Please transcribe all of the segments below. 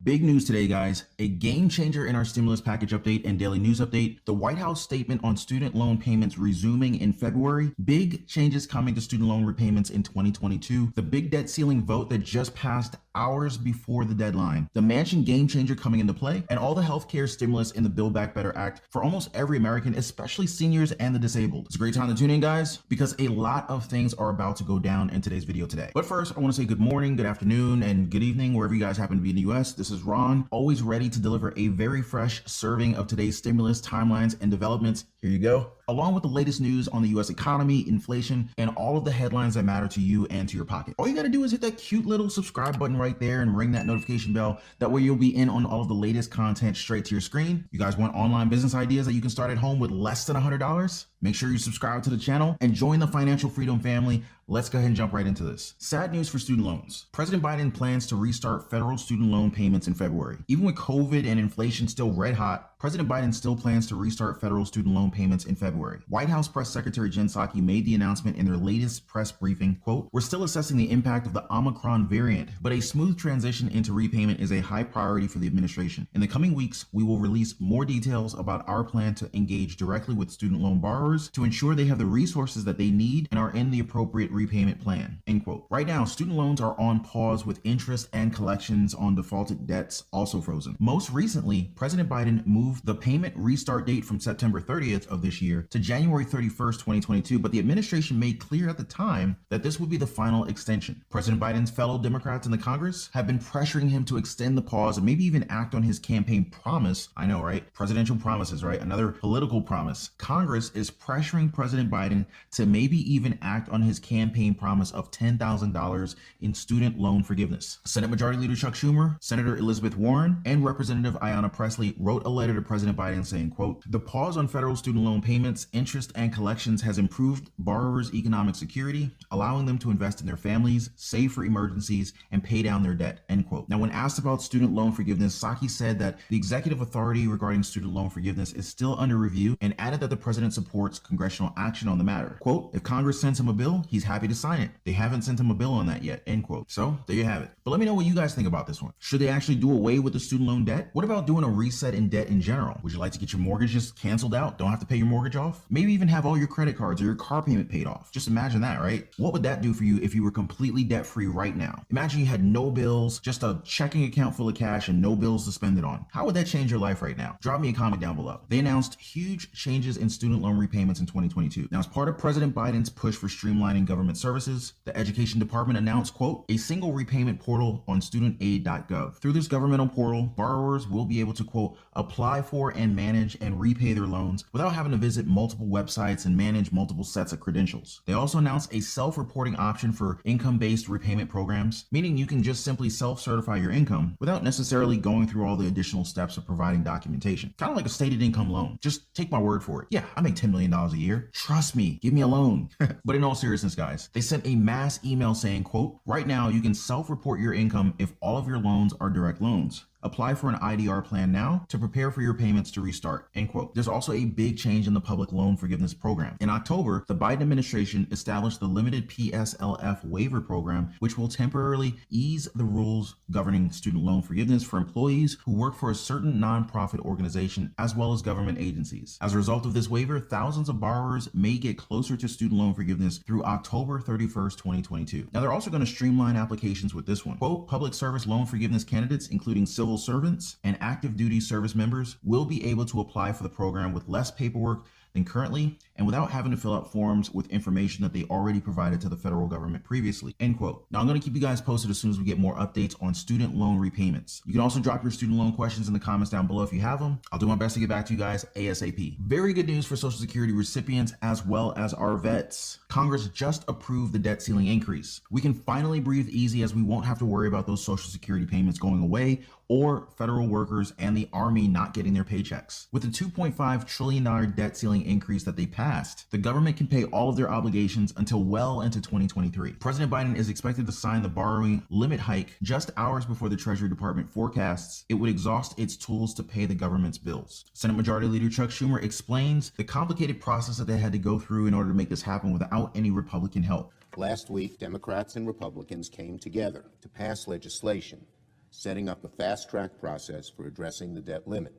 Big news today, guys. A game changer in our stimulus package update and daily news update. The White House statement on student loan payments resuming in February. Big changes coming to student loan repayments in 2022. The big debt ceiling vote that just passed hours before the deadline. The Manchin game changer coming into play, and all the healthcare stimulus in the Build Back Better Act for almost every American, especially seniors and the disabled. It's a great time to tune in, guys, because a lot of things are about to go down in today's video today. But first, I want to say good morning, good afternoon, and good evening, wherever you guys happen to be in the US. This is Ron, always ready to deliver a very fresh serving of today's stimulus timelines and developments. Here you go. Along with the latest news on the US economy, inflation, and all of the headlines that matter to you and to your pocket. All you gotta do is hit that cute little subscribe button right there and ring that notification bell. That way you'll be in on all of the latest content straight to your screen. You guys want online business ideas that you can start at home with less than $100? Make sure you subscribe to the channel and join the financial freedom family. Let's go ahead and jump right into this. Sad news for student loans. President Biden plans to restart federal student loan payments in February. Even with COVID and inflation still red hot, President Biden still plans to restart federal student loan payments in February. White House Press Secretary Jen Psaki made the announcement in their latest press briefing, quote, "We're still assessing the impact of the Omicron variant, but a smooth transition into repayment is a high priority for the administration. In the coming weeks, we will release more details about our plan to engage directly with student loan borrowers to ensure they have the resources that they need and are in the appropriate repayment plan," end quote. Right now, student loans are on pause with interest and collections on defaulted debts also frozen. Most recently, President Biden moved the payment restart date from September 30th of this year to January 31st, 2022, but the administration made clear at the time that this would be the final extension. President Biden's fellow Democrats in the Congress have been pressuring him to extend the pause and maybe even act on his campaign promise. I know, right? Presidential promises, right? Another political promise. Congress is pressuring President Biden to maybe even act on his campaign promise of $10,000 in student loan forgiveness. Senate Majority Leader Chuck Schumer, Senator Elizabeth Warren, and Representative Ayanna Pressley wrote a letter to President Biden saying, quote, "The pause on federal student loan payments, interest, and collections has improved borrowers' economic security, allowing them to invest in their families, save for emergencies, and pay down their debt," end quote. Now, when asked about student loan forgiveness, Psaki said that the executive authority regarding student loan forgiveness is still under review and added that the president supports congressional action on the matter. Quote, "If Congress sends him a bill, he's happy to sign it. They haven't sent him a bill on that yet," end quote. So there you have it. But let me know what you guys think about this one. Should they actually do away with the student loan debt? What about doing a reset in debt in general? Would you like to get your mortgage just canceled out? Don't have to pay your mortgage off? Maybe even have all your credit cards or your car payment paid off. Just imagine that, right? What would that do for you if you were completely debt free right now? Imagine you had no bills, just a checking account full of cash and no bills to spend it on. How would that change your life right now? Drop me a comment down below. They announced huge changes in student loan repayments in 2022. Now, as part of President Biden's push for streamlining government services, the Education Department announced, quote, "a single repayment portal on studentaid.gov. Through this governmental portal, borrowers will be able to, quote, apply for and manage and repay their loans without having to visit multiple websites and manage multiple sets of credentials." They also announced a self-reporting option for income-based repayment programs, meaning you can just simply self-certify your income without necessarily going through all the additional steps of providing documentation. Kind of like a stated income loan. Just take my word for it. Yeah, I make $10 million a year. Trust me, give me a loan. But in all seriousness, guys, they sent a mass email saying, quote, "Right now you can self-report your income if all of your loans are direct loans. Apply for an IDR plan now to prepare for your payments to restart," end quote. There's also a big change in the public loan forgiveness program. In October, the Biden administration established the limited PSLF waiver program, which will temporarily ease the rules governing student loan forgiveness for employees who work for a certain nonprofit organization as well as government agencies. As a result of this waiver, thousands of borrowers may get closer to student loan forgiveness through October 31st, 2022. Now, they're also going to streamline applications with this one. Quote, "Public service loan forgiveness candidates, including civil servants and active duty service members, will be able to apply for the program with less paperwork than currently and without having to fill out forms with information that they already provided to the federal government previously," end quote. Now, I'm going to keep you guys posted as soon as we get more updates on student loan repayments. You can also drop your student loan questions in the comments down below if you have them. I'll do my best to get back to you guys ASAP. Very good news for Social Security recipients as well as our vets. Congress just approved the debt ceiling increase. We can finally breathe easy as we won't have to worry about those Social Security payments going away or federal workers and the Army not getting their paychecks. With the $2.5 trillion debt ceiling increase that they passed, the government can pay all of their obligations until well into 2023. President Biden is expected to sign the borrowing limit hike just hours before the Treasury Department forecasts it would exhaust its tools to pay the government's bills. Senate Majority Leader Chuck Schumer explains the complicated process that they had to go through in order to make this happen without any Republican help. Last week, Democrats and Republicans came together to pass legislation setting up a fast-track process for addressing the debt limit.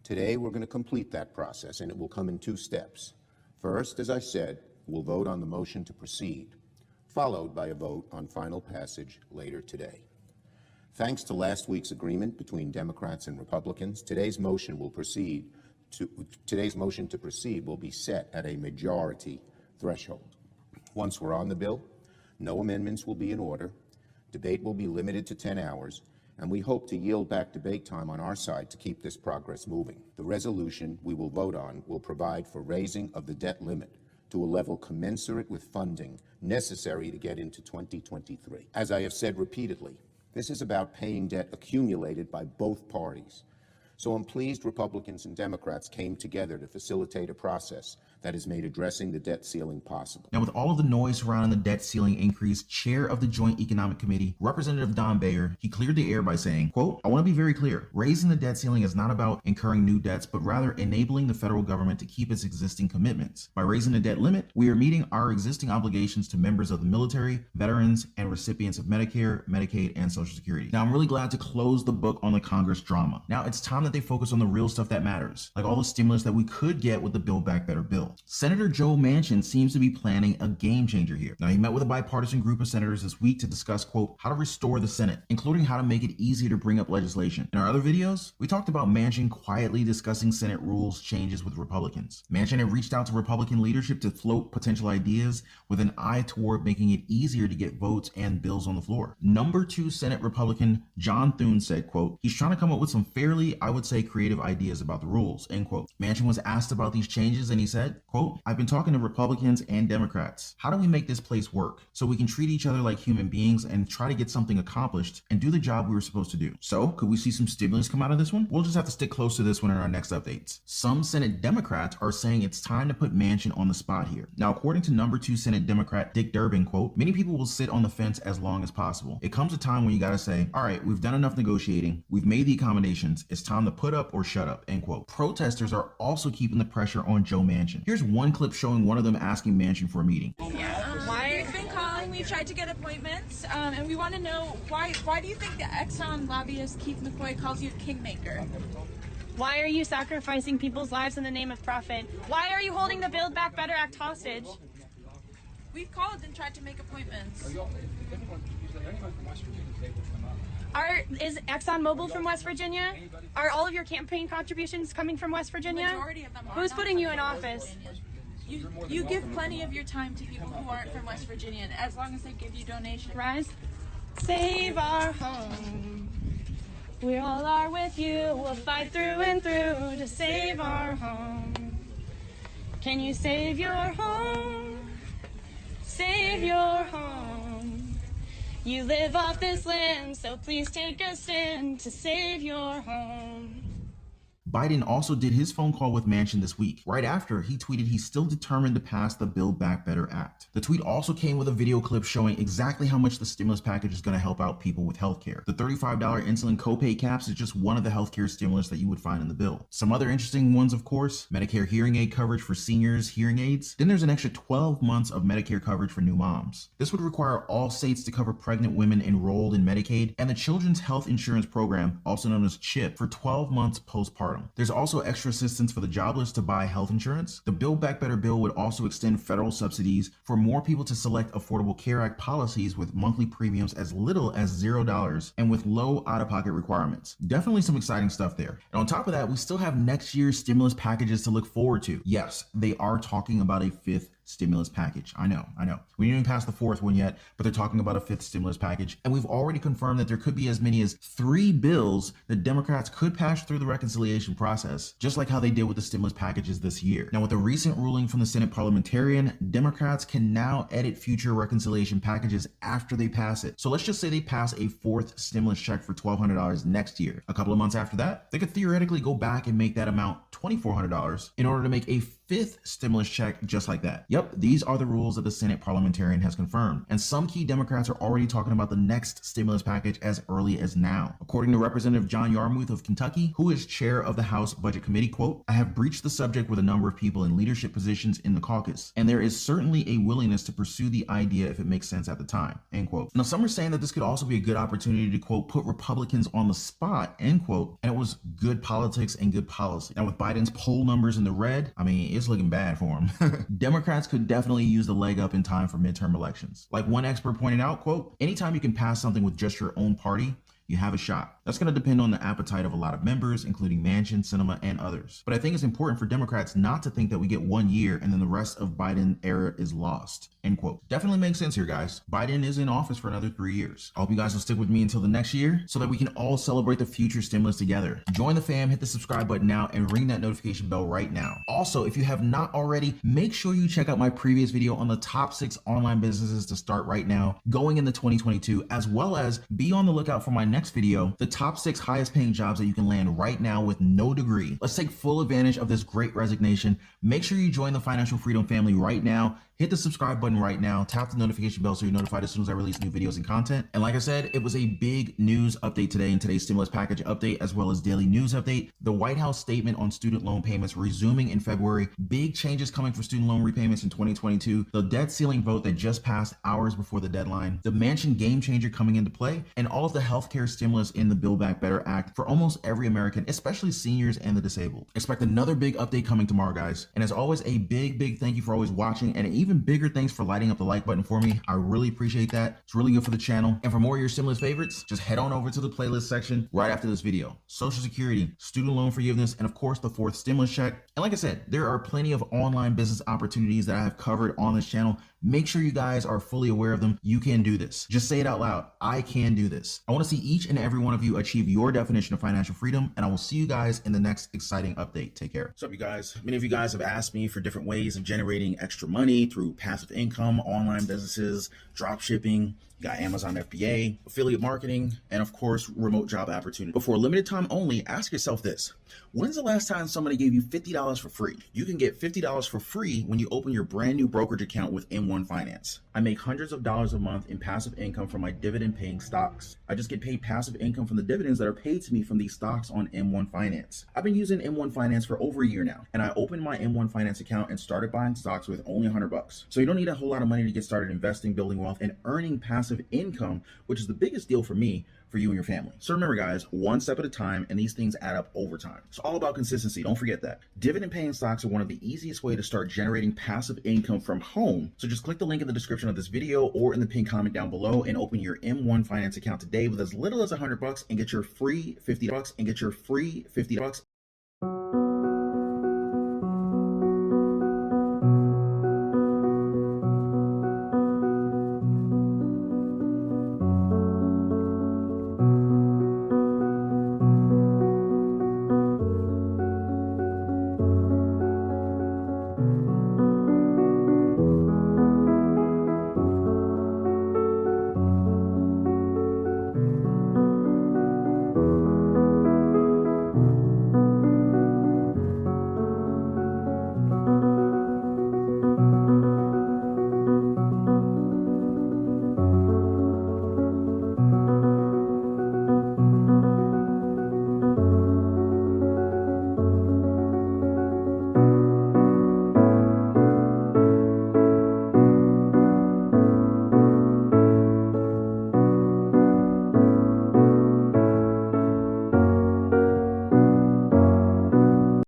Today, we're going to complete that process, and it will come in two steps. First, as I said, we'll vote on the motion to proceed, followed by a vote on final passage later today. Thanks to last week's agreement between Democrats and Republicans, today's motion to proceed will be set at a majority threshold. Once we're on the bill, no amendments will be in order, debate will be limited to 10 hours, and we hope to yield back debate time on our side to keep this progress moving. The resolution we will vote on will provide for raising of the debt limit to a level commensurate with funding necessary to get into 2023. As I have said repeatedly, this is about paying debt accumulated by both parties. So I'm pleased Republicans and Democrats came together to facilitate a process that has made addressing the debt ceiling possible. Now, with all of the noise surrounding the debt ceiling increase, Chair of the Joint Economic Committee, Representative Don Bayer, he cleared the air by saying, quote, "I want to be very clear. Raising the debt ceiling is not about incurring new debts, but rather enabling the federal government to keep its existing commitments. By raising the debt limit, we are meeting our existing obligations to members of the military, veterans, and recipients of Medicare, Medicaid, and Social Security." Now, I'm really glad to close the book on the Congress drama. Now, it's time that they focus on the real stuff that matters, like all the stimulus that we could get with the Build Back Better bill. Senator Joe Manchin seems to be planning a game changer here. Now, he met with a bipartisan group of senators this week to discuss, quote, how to restore the Senate, including how to make it easier to bring up legislation. In our other videos, we talked about Manchin quietly discussing Senate rules changes with Republicans. Manchin had reached out to Republican leadership to float potential ideas with an eye toward making it easier to get votes and bills on the floor. Number 2 Senate Republican John Thune said, quote, he's trying to come up with some fairly, I would say, creative ideas about the rules, end quote. Manchin was asked about these changes and he said, quote, I've been talking to Republicans and Democrats. How do we make this place work so we can treat each other like human beings and try to get something accomplished and do the job we were supposed to do? So could we see some stimulus come out of this one? We'll just have to stick close to this one in our next updates. Some Senate Democrats are saying it's time to put Manchin on the spot here. Now, according to number 2 Senate Democrat Dick Durbin, quote, many people will sit on the fence as long as possible. It comes a time when you got to say, all right, we've done enough negotiating. We've made the accommodations. It's time to put up or shut up, end quote. Protesters are also keeping the pressure on Joe Manchin. Here's one clip showing one of them asking Manchin for a meeting. Why have been calling? We've tried to get appointments, and we want to know why do you think the Exxon lobbyist Keith McCoy calls you a kingmaker? Why are you sacrificing people's lives in the name of profit? Why are you holding the Build Back Better Act hostage? We've called and tried to make appointments. Is ExxonMobil from West Virginia? Are all of your campaign contributions coming from West Virginia? The majority of them are. Who's putting you in office? You give plenty of your time to people who aren't from West Virginia, and as long as they give you donations. Rise. Save our home. We all are with you. We'll fight through and through to save our home. Can you save your home? Save your home. You live off this land, so please take a stand to save your home. Biden also did his phone call with Manchin this week. Right after, he tweeted he's still determined to pass the Build Back Better Act. The tweet also came with a video clip showing exactly how much the stimulus package is going to help out people with healthcare. The $35 insulin copay caps is just one of the healthcare stimulus that you would find in the bill. Some other interesting ones, of course, Medicare hearing aid coverage for seniors' hearing aids. Then there's an extra 12 months of Medicare coverage for new moms. This would require all states to cover pregnant women enrolled in Medicaid and the Children's Health Insurance Program, also known as CHIP, for 12 months postpartum. There's also extra assistance for the jobless to buy health insurance. The Build Back Better bill would also extend federal subsidies for more people to select Affordable Care Act policies with monthly premiums as little as $0 and with low out-of-pocket requirements. Definitely some exciting stuff there. And on top of that, we still have next year's stimulus packages to look forward to. Yes, they are talking about a 5th stimulus package. I know. We didn't even pass the 4th one yet, but they're talking about a 5th stimulus package. And we've already confirmed that there could be as many as 3 bills that Democrats could pass through the reconciliation process, just like how they did with the stimulus packages this year. Now, with the recent ruling from the Senate parliamentarian, Democrats can now edit future reconciliation packages after they pass it. So let's just say they pass a 4th stimulus check for $1,200 next year. A couple of months after that, they could theoretically go back and make that amount $2,400 in order to make a 5th stimulus check just like that. Yep. Yep, these are the rules that the Senate parliamentarian has confirmed. And some key Democrats are already talking about the next stimulus package as early as now. According to Representative John Yarmuth of Kentucky, who is chair of the House Budget Committee, quote, "I have breached the subject with a number of people in leadership positions in the caucus, and there is certainly a willingness to pursue the idea if it makes sense at the time," end quote. Now, some are saying that this could also be a good opportunity to, quote, "put Republicans on the spot," end quote, and it was good politics and good policy. Now, with Biden's poll numbers in the red, I mean, it's looking bad for him. Democrats could definitely use the leg up in time for midterm elections. Like one expert pointed out, quote, "Anytime you can pass something with just your own party, you have a shot." That's going to depend on the appetite of a lot of members, including Manchin, Sinema, and others. But I think it's important for Democrats not to think that we get 1 year and then the rest of Biden era is lost, end quote. Definitely makes sense here, guys. Biden is in office for another 3 years. I hope you guys will stick with me until the next year so that we can all celebrate the future stimulus together. Join the fam, hit the subscribe button now, and ring that notification bell right now. Also, if you have not already, make sure you check out my previous video on the top 6 online businesses to start right now going into 2022, as well as be on the lookout for my next video, the top 6 highest paying jobs that you can land right now with no degree. Let's take full advantage of this great resignation. Make sure you join the financial freedom family right now. Hit the subscribe button right now, tap the notification bell so you're notified as soon as I release new videos and content. And like I said, it was a big news update today in today's stimulus package update, as well as daily news update. The White House statement on student loan payments resuming in February, big changes coming for student loan repayments in 2022, the debt ceiling vote that just passed hours before the deadline, the Manchin game changer coming into play, and all of the healthcare stimulus in the Build Back Better Act for almost every American, especially seniors and the disabled. Expect another big update coming tomorrow, guys. And as always, a big thank you for always watching, and an even bigger thanks for lighting up the like button for me. I really appreciate that. It's really good for the channel. And for more of your stimulus favorites, just head on over to the playlist section right after this video. Social Security, student loan forgiveness, and of course the 4th stimulus check. And like I said, there are plenty of online business opportunities that I have covered on this channel. Make sure you guys are fully aware of them. You can do this. Just say it out loud. I can do this. I want to see each and every one of you achieve your definition of financial freedom, and I will see you guys in the next exciting update. Take care. What's up, you guys? Many of you guys have asked me for different ways of generating extra money through passive income, online businesses, drop shipping. You got Amazon FBA, affiliate marketing, and of course, remote job opportunity. But for a limited time only, ask yourself this. When's the last time somebody gave you $50 for free? You can get $50 for free when you open your brand new brokerage account with M1 Finance. I make hundreds of dollars a month in passive income from my dividend paying stocks. I just get paid passive income from the dividends that are paid to me from these stocks on M1 Finance. I've been using M1 Finance for over a year now, and I opened my M1 Finance account and started buying stocks with only $100. So you don't need a whole lot of money to get started investing, building wealth, and earning passive income, which is the biggest deal for me, for you and your family. So remember, guys, one step at a time, and these things add up over time. It's all about consistency. Don't forget that. Dividend paying stocks are one of the easiest way to start generating passive income from home. So just click the link in the description of this video or in the pinned comment down below and open your M1 Finance account today with as little as $100 and get your free $50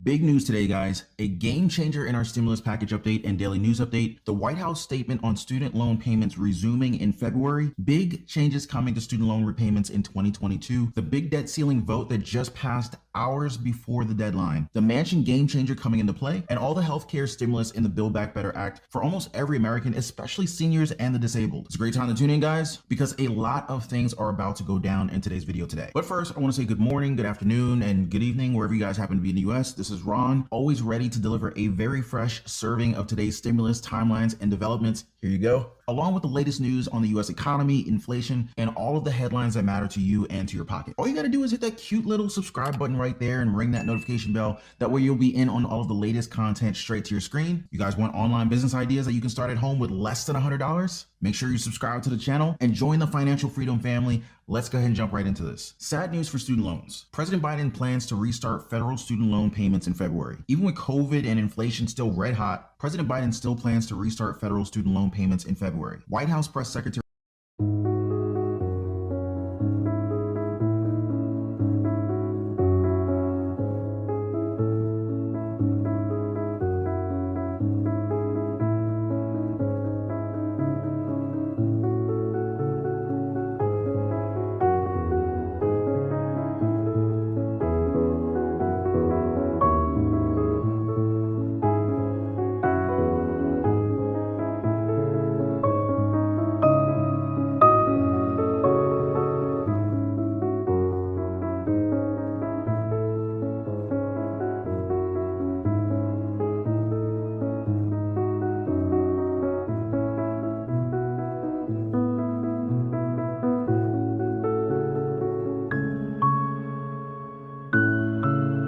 Big news today, guys. A game changer in our stimulus package update and daily news update. The White House statement on student loan payments resuming in February. Big changes coming to student loan repayments in 2022. The big debt ceiling vote that just passed hours before the deadline. The Manchin game changer coming into play, and all the healthcare stimulus in the Build Back Better Act for almost every American, especially seniors and the disabled. It's a great time to tune in, guys, because a lot of things are about to go down in today's video today. But first, I want to say good morning, good afternoon, and good evening, wherever you guys happen to be in the US. This is Ron, always ready to deliver a very fresh serving of today's stimulus timelines and developments Here you go. Along with the latest news on the US economy, inflation, and all of the headlines that matter to you and to your pocket. All you gotta do is hit that cute little subscribe button right there and ring that notification bell. That way you'll be in on all of the latest content straight to your screen. You guys want online business ideas that you can start at home with less than $100? Make sure you subscribe to the channel and join the financial freedom family. Let's go ahead and jump right into this. Sad news for student loans. President Biden plans to restart federal student loan payments in February. Even with COVID and inflation still red hot, President Biden still plans to restart federal student loan payments in February. White House Press Secretary